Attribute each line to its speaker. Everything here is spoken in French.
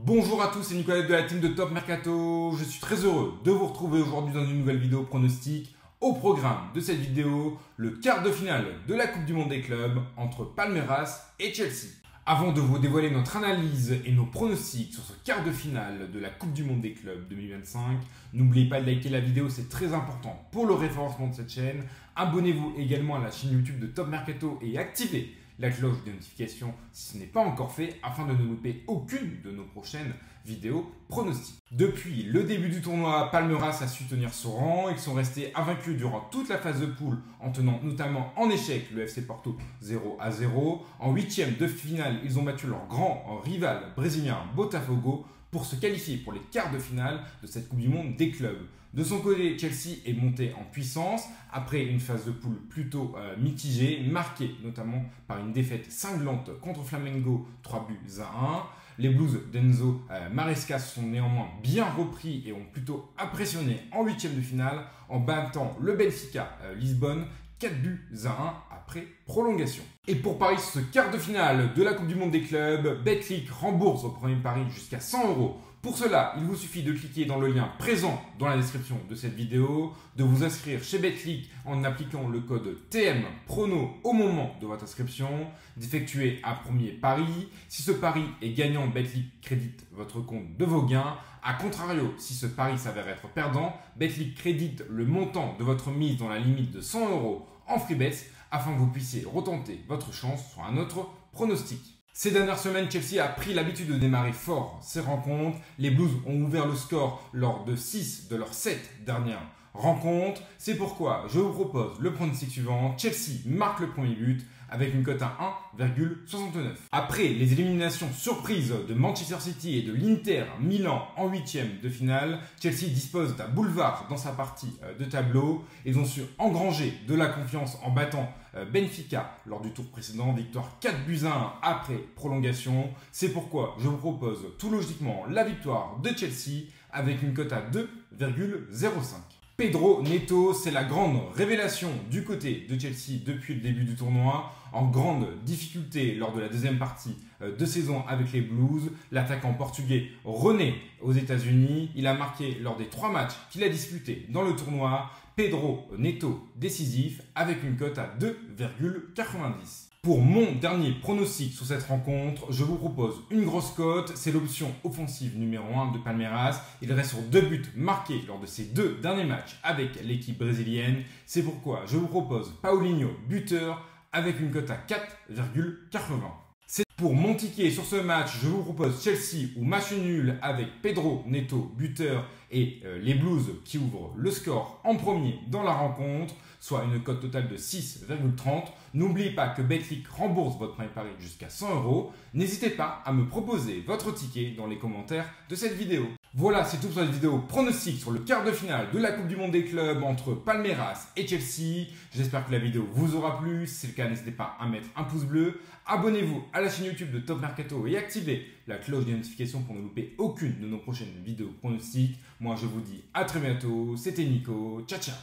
Speaker 1: Bonjour à tous, c'est Nicolas de la team de Top Mercato. Je suis très heureux de vous retrouver aujourd'hui dans une nouvelle vidéo pronostic. Au programme de cette vidéo, le quart de finale de la Coupe du Monde des clubs entre Palmeiras et Chelsea. Avant de vous dévoiler notre analyse et nos pronostics sur ce quart de finale de la Coupe du Monde des clubs 2025, n'oubliez pas de liker la vidéo, c'est très important pour le référencement de cette chaîne. Abonnez-vous également à la chaîne YouTube de Top Mercato et activez la cloche de notification si ce n'est pas encore fait afin de ne louper aucune de nos prochaines vidéos pronostiques. Depuis le début du tournoi, Palmeiras a su tenir son rang. Ils sont restés invaincus durant toute la phase de poule en tenant notamment en échec le FC Porto 0-0. En huitième de finale, ils ont battu leur grand rival brésilien Botafogo pour se qualifier pour les quarts de finale de cette Coupe du Monde des clubs. De son côté, Chelsea est monté en puissance après une phase de poule plutôt mitigée, marquée notamment par une défaite cinglante contre Flamengo 3-1. Les Blues d'Enzo Maresca sont néanmoins bien repris et ont plutôt impressionné en huitième de finale en battant le Benfica Lisbonne 4-1 après prolongation. Et pour parier sur ce quart de finale de la Coupe du Monde des clubs, Betclic rembourse au premier pari jusqu'à 100 €. Pour cela, il vous suffit de cliquer dans le lien présent dans la description de cette vidéo, de vous inscrire chez Betclic en appliquant le code TMPRONO au moment de votre inscription, d'effectuer un premier pari. Si ce pari est gagnant, Betclic crédite votre compte de vos gains. A contrario, si ce pari s'avère être perdant, Betclic crédite le montant de votre mise dans la limite de 100 € en free bets afin que vous puissiez retenter votre chance sur un autre pronostic. Ces dernières semaines, Chelsea a pris l'habitude de démarrer fort ses rencontres. Les Blues ont ouvert le score lors de 6 de leurs 7 dernières rencontres. C'est pourquoi je vous propose le pronostic suivant. Chelsea marque le premier but avec une cote à 1,69. Après les éliminations surprises de Manchester City et de l'Inter Milan en huitième de finale, Chelsea dispose d'un boulevard dans sa partie de tableau. Ils ont su engranger de la confiance en battant Benfica lors du tour précédent, victoire 4-1 après prolongation. C'est pourquoi je vous propose tout logiquement la victoire de Chelsea avec une cote à 2,05. Pedro Neto, c'est la grande révélation du côté de Chelsea depuis le début du tournoi. En grande difficulté lors de la deuxième partie de saison avec les Blues, l'attaquant portugais renaît aux États-Unis. Il a marqué lors des 3 matchs qu'il a disputés dans le tournoi. Pedro Neto décisif avec une cote à 2,90. Pour mon dernier pronostic sur cette rencontre, je vous propose une grosse cote. C'est l'option offensive numéro 1 de Palmeiras. Il reste sur 2 buts marqués lors de ses 2 derniers matchs avec l'équipe brésilienne. C'est pourquoi je vous propose Paulinho buteur avec une cote à 4,80. Pour mon ticket sur ce match, je vous propose Chelsea ou match nul avec Pedro Neto buteur et les Blues qui ouvrent le score en premier dans la rencontre, soit une cote totale de 6,30. N'oubliez pas que Betclic rembourse votre premier pari jusqu'à 100 €. N'hésitez pas à me proposer votre ticket dans les commentaires de cette vidéo. Voilà, c'est tout pour cette vidéo pronostic sur le quart de finale de la Coupe du Monde des clubs entre Palmeiras et Chelsea. J'espère que la vidéo vous aura plu. Si c'est le cas, n'hésitez pas à mettre un pouce bleu. Abonnez-vous à la chaîne YouTube de Top Mercato et activez la cloche de notification pour ne louper aucune de nos prochaines vidéos pronostiques. Moi, je vous dis à très bientôt. C'était Nico. Ciao, ciao.